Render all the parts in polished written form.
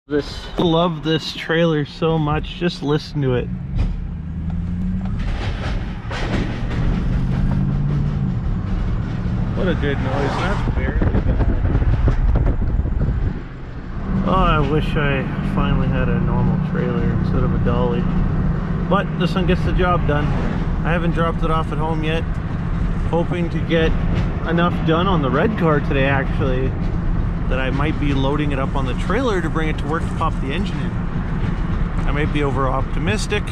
Love this trailer so much. Just listen to it. What a good noise. That's barely bad. Oh, I wish I finally had a normal trailer instead of a dolly. But this one gets the job done. I haven't dropped it off at home yet. Hoping to get enough done on the red car today, actually, that I might be loading it up on the trailer to bring it to work to pop the engine in. I might be over optimistic,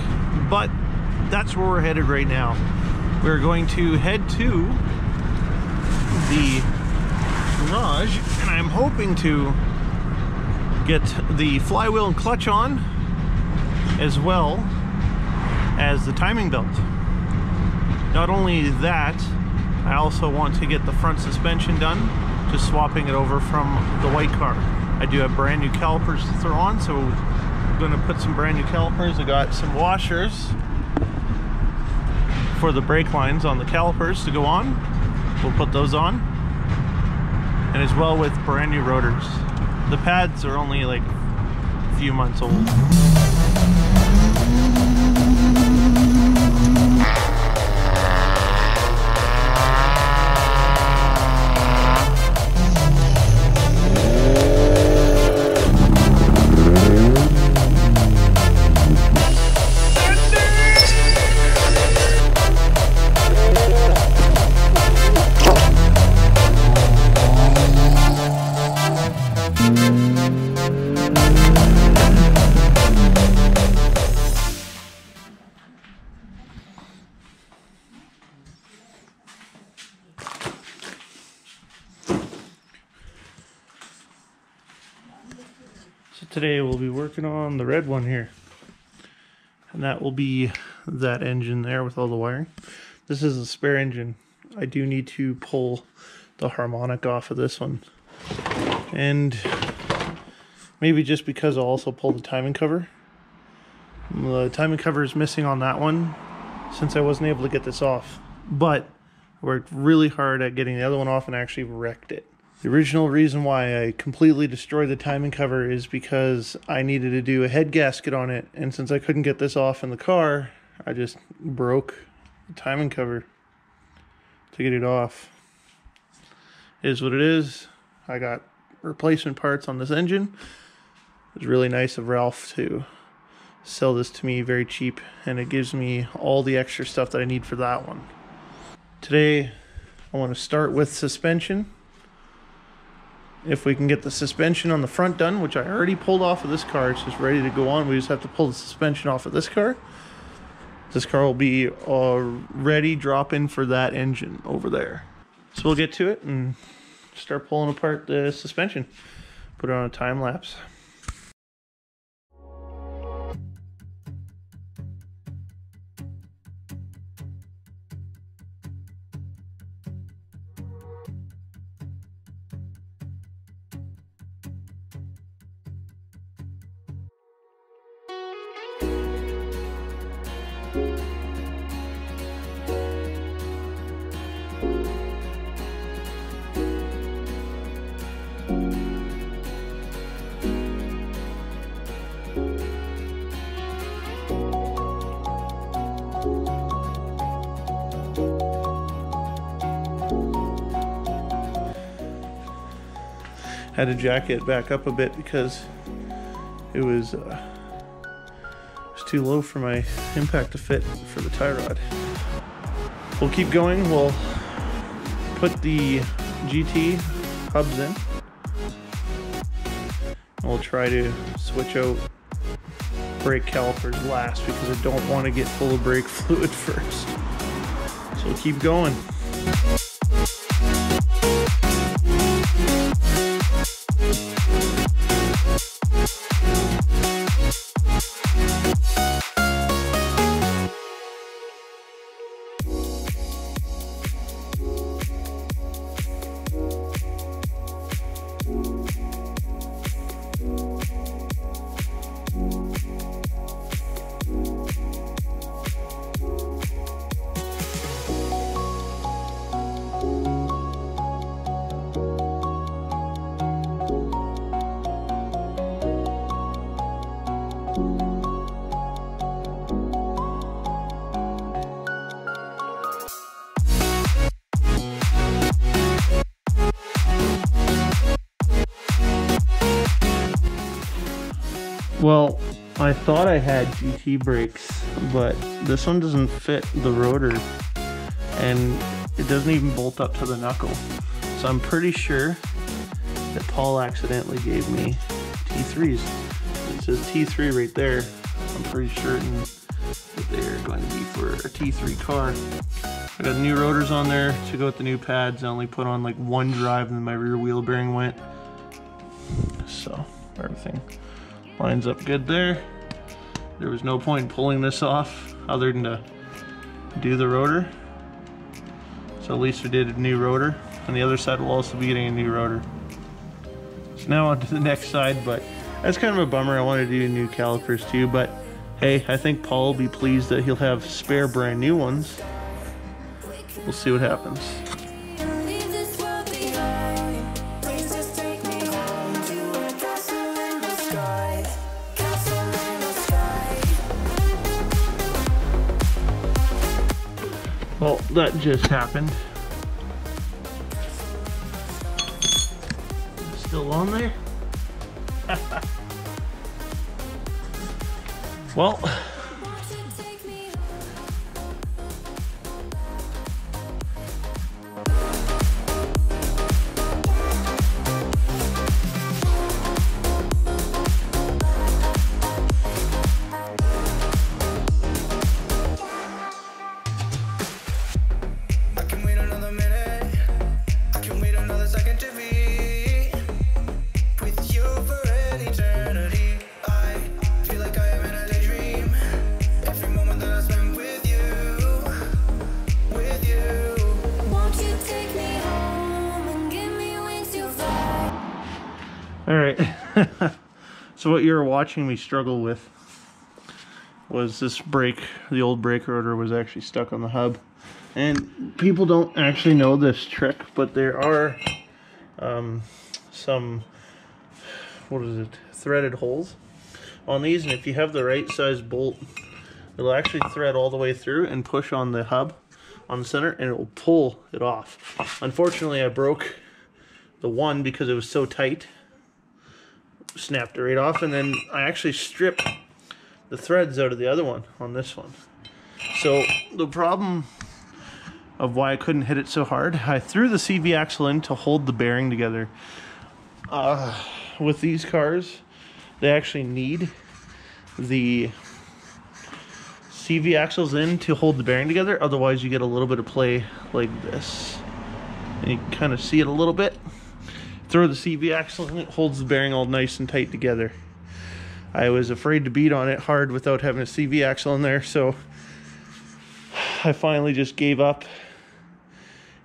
but that's where we're headed right now. We're going to head to the garage, and I'm hoping to get the flywheel and clutch on, as well as the timing belt. Not only that, I also want to get the front suspension done, just swapping it over from the white car. I do have brand new calipers to throw on, so I'm going to put some brand new calipers. I got some washers for the brake lines on the calipers to go on. We'll put those on, and as well with brand new rotors. The pads are only like a few months old. Today we'll be working on the red one here, and that will be that engine there with all the wiring. This is a spare engine. I do need to pull the harmonic off of this one, and maybe just because I'll also pull the timing cover. The timing cover is missing on that one since I wasn't able to get this off, but I worked really hard at getting the other one off and actually wrecked it. The original reason why I completely destroyed the timing cover is because I needed to do a head gasket on it, and since I couldn't get this off in the car, I just broke the timing cover to get it off. It is what it is. I got replacement parts on this engine. It was really nice of Ralph to sell this to me very cheap, and it gives me all the extra stuff that I need for that one. Today I want to start with suspension. If we can get the suspension on the front done, which I already pulled off of this car, it's just ready to go on. We just have to pull the suspension off of this car. This car will be ready drop-in for that engine over there. So we'll get to it and start pulling apart the suspension. Put it on a time lapse. Had to jack it back up a bit because it was too low for my impact to fit for the tie rod. We'll keep going. We'll put the GT hubs in. We'll try to switch out brake calipers last because I don't want to get full of brake fluid first. So we'll keep going. Well, I thought I had GT brakes, but this one doesn't fit the rotor, and it doesn't even bolt up to the knuckle. So I'm pretty sure that Paul accidentally gave me T3s. It says T3 right there. I'm pretty certain that they're going to be for a T3 car. I got new rotors on there to go with the new pads. I only put on like one drive and then my rear wheel bearing went. So everything lines up good there. There was no point in pulling this off other than to do the rotor. So at least we did a new rotor. And the other side will also be getting a new rotor. So now on to the next side, but that's kind of a bummer. I wanted to do new calipers too, but hey, I think Paul will be pleased that he'll have spare brand new ones. We'll see what happens. Well, that just happened. Still on there? Well, all right. So what you were watching me struggle with was this brake. The old brake rotor was actually stuck on the hub. And people don't actually know this trick, but there are some, what is it, threaded holes on these. And if you have the right size bolt, it'll actually thread all the way through and push on the hub on the center, and it will pull it off. Unfortunately, I broke the one because it was so tight. Snapped it right off, and then I actually stripped the threads out of the other one on this one. So the problem of why I couldn't hit it so hard, I threw the CV axle in to hold the bearing together. With these cars, they actually need the CV axles in to hold the bearing together, otherwise you get a little bit of play like this. And you can kind of see it a little bit. Throw the CV axle in, it holds the bearing all nice and tight together. I was afraid to beat on it hard without having a CV axle in there, so I finally just gave up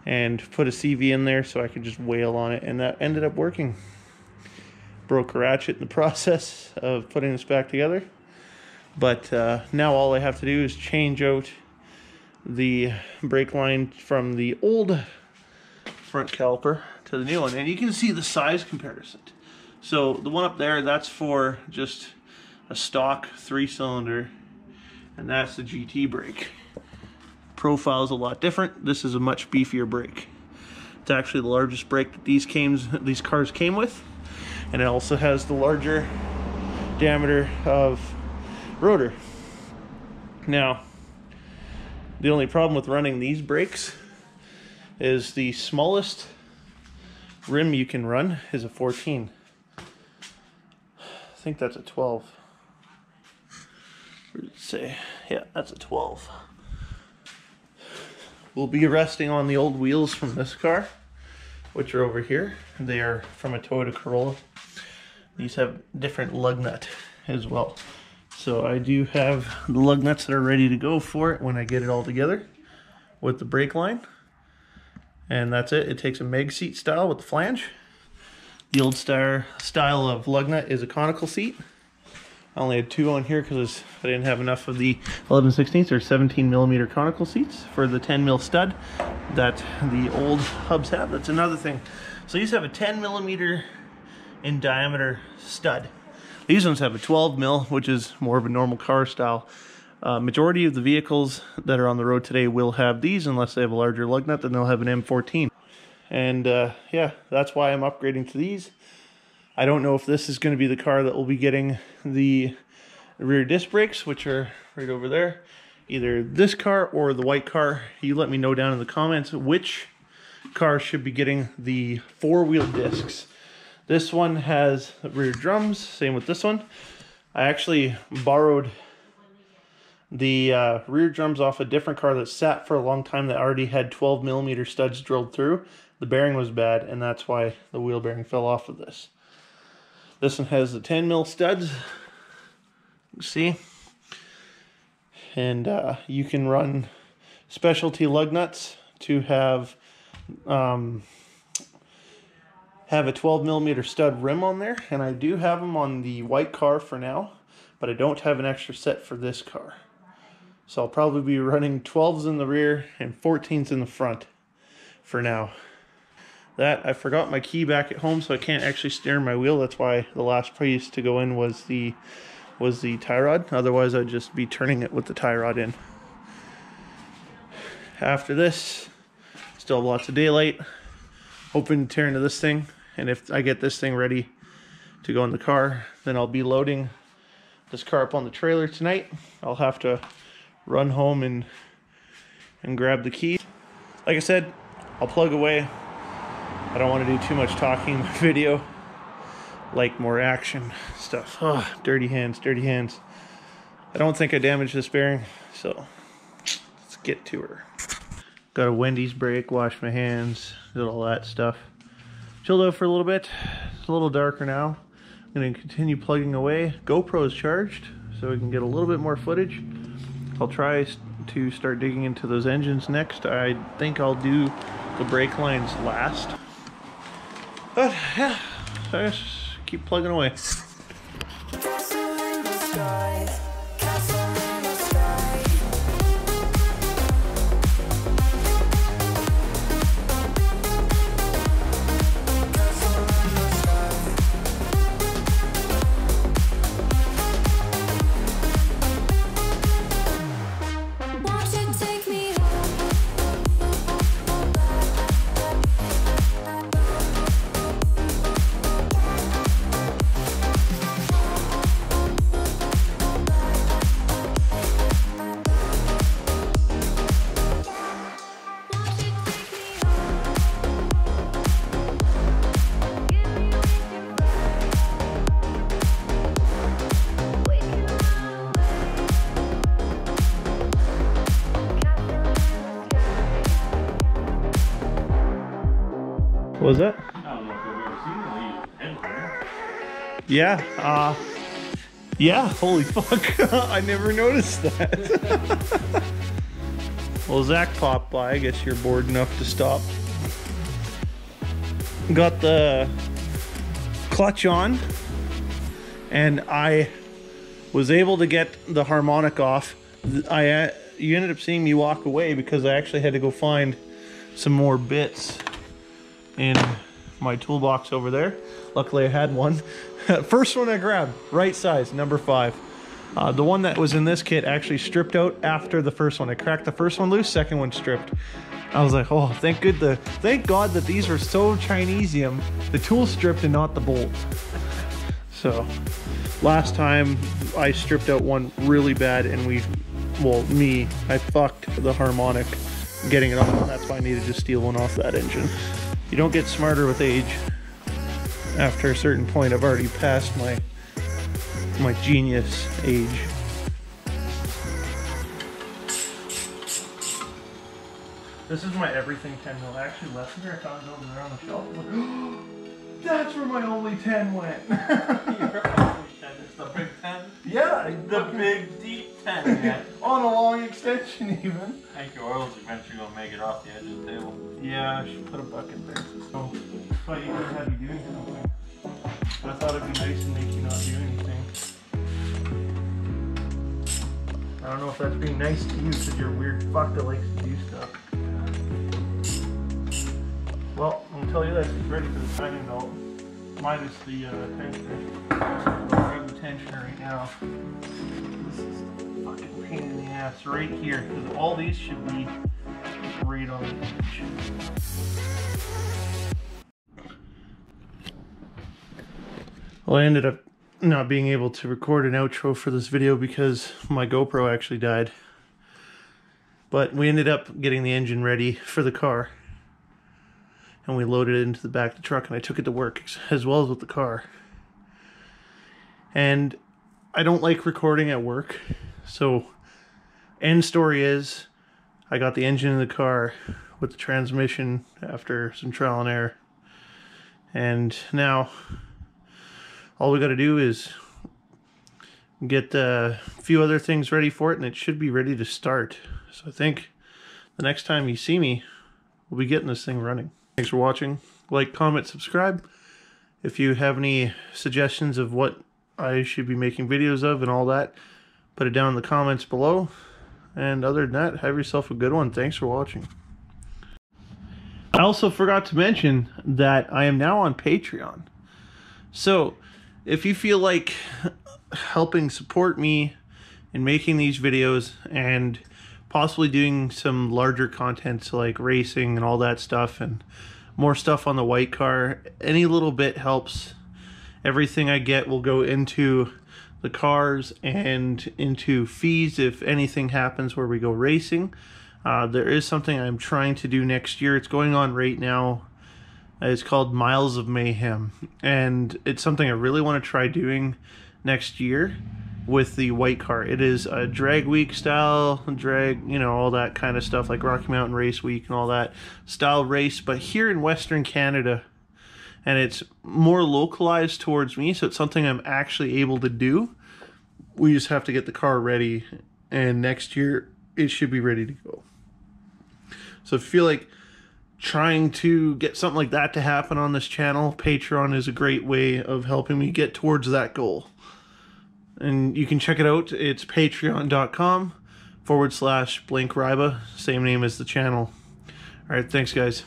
and put a CV in there so I could just wail on it, and that ended up working. Broke a ratchet in the process of putting this back together, but now all I have to do is change out the brake line from the old front caliper to the new one, and you can see the size comparison. So the one up there, that's for just a stock 3-cylinder, and that's the GT brake. Profile is a lot different. This is a much beefier brake. It's actually the largest brake that these cars came with, and it also has the larger diameter of rotor. Now, the only problem with running these brakes is the smallest rim you can run is a 14. I think that's a 12. What did it say? Yeah, that's a 12. We'll be resting on the old wheels from this car, which are over here. They are from a Toyota Corolla. These have different lug nut as well. So I do have the lug nuts that are ready to go for it when I get it all together with the brake line. And that's it. It takes a meg seat style with the flange. The old style of lug nut is a conical seat. I only had 2 on here because I didn't have enough of the 11/16 or 17mm conical seats for the 10mm stud that the old hubs have. That's another thing. So these have a 10mm in diameter stud. These ones have a 12mm, which is more of a normal car style. Majority of the vehicles that are on the road today will have these, unless they have a larger lug nut, then they'll have an M14. And yeah, that's why I'm upgrading to these. I don't know if this is going to be the car that will be getting the rear disc brakes, which are right over there. Either this car or the white car. You let me know down in the comments which car should be getting the 4-wheel discs. This one has rear drums, same with this one. I actually borrowed the rear drums off a different car that sat for a long time that already had 12mm studs drilled through. The bearing was bad, and that's why the wheel bearing fell off of this. This one has the 10mm studs, see? And you can run specialty lug nuts to have a 12mm stud rim on there, and I do have them on the white car for now, but I don't have an extra set for this car. So I'll probably be running 12s in the rear and 14s in the front for now. I forgot my key back at home, so I can't actually steer my wheel. That's why the last piece to go in was the tie rod. Otherwise, I'd just be turning it with the tie rod in. After this, still have lots of daylight. Hoping to tear into this thing, and if I get this thing ready to go in the car, then I'll be loading this car up on the trailer tonight. I'll have to run home and grab the key. Like I said, I'll plug away. I don't want to do too much talking in my video. Like more action stuff. Oh, dirty hands, dirty hands. I don't think I damaged this bearing, so let's get to her. Got a Wendy's break, wash my hands, did all that stuff. Chilled out for a little bit. It's a little darker now. I'm going to continue plugging away. GoPro is charged, so we can get a little bit more footage. I'll try to start digging into those engines next. I think I'll do the brake lines last. But yeah, so I just keep plugging away. What was that? I don't know if I've ever seen a headliner. Yeah, yeah, holy fuck. I never noticed that. Well, Zach popped by. I guess you're bored enough to stop. Got the clutch on, and I was able to get the harmonic off. You ended up seeing me walk away because I actually had to go find some more bits in my toolbox over there. Luckily I had one. First one I grabbed, right size, number 5. The one that was in this kit actually stripped out after the first one. I cracked the first one loose, second one stripped. I was like, oh, thank God that these were so Chinesium. The tool stripped and not the bolt. So, last time I stripped out one really bad, and I fucked the harmonic getting it off, and that's why I needed to steal one off that engine. You don't get smarter with age. After a certain point, I've already passed my genius age. This is my everything 10mm. I actually left here. I found it over there on the shelf. Like, that's where my only 10 went. Your only 10 is the big 10? Yeah, The big deep 10, yeah. On a long extension even. I think your oil's eventually gonna make it off the edge of the table. Yeah, I should put a bucket there. So, but you would have you doing something. I thought it'd be nice to make you not do anything. I don't know if that's being nice to you because you're a weird fuck that likes to do stuff. Well, I'll tell you this, it's ready for the timing belt. Minus the tensioner. I'll grab the tensioner right now. This is a fucking pain in the ass right here, because all these should be right on the edge. Well, I ended up not being able to record an outro for this video because my GoPro actually died. But we ended up getting the engine ready for the car. And we loaded it into the back of the truck, and I took it to work as well as with the car. And I don't like recording at work. So, end story is, I got the engine in the car with the transmission after some trial and error. And now, all we got to do is get a few other things ready for it, and it should be ready to start. So I think the next time you see me, we'll be getting this thing running. Thanks for watching. Like, comment, subscribe. If you have any suggestions of what I should be making videos of and all that, put it down in the comments below. And other than that, have yourself a good one. Thanks for watching. I also forgot to mention that I am now on Patreon. So, if you feel like helping support me in making these videos and possibly doing some larger content, so like racing and all that stuff and more stuff on the white car, any little bit helps. Everything I get will go into the cars and into fees if anything happens where we go racing. There is something I'm trying to do next year. It's going on right now. It's called Miles of Mayhem, and it's something I really want to try doing next year with the white car. It is a drag week style, drag, you know, all that kind of stuff, like Rocky Mountain Race Week and all that style race, but here in Western Canada, and it's more localized towards me, so it's something I'm actually able to do. We just have to get the car ready, and next year it should be ready to go. So if you feel like trying to get something like that to happen on this channel, Patreon is a great way of helping me get towards that goal. And you can check it out. It's patreon.com/BlankRyba, same name as the channel. Alright, thanks guys.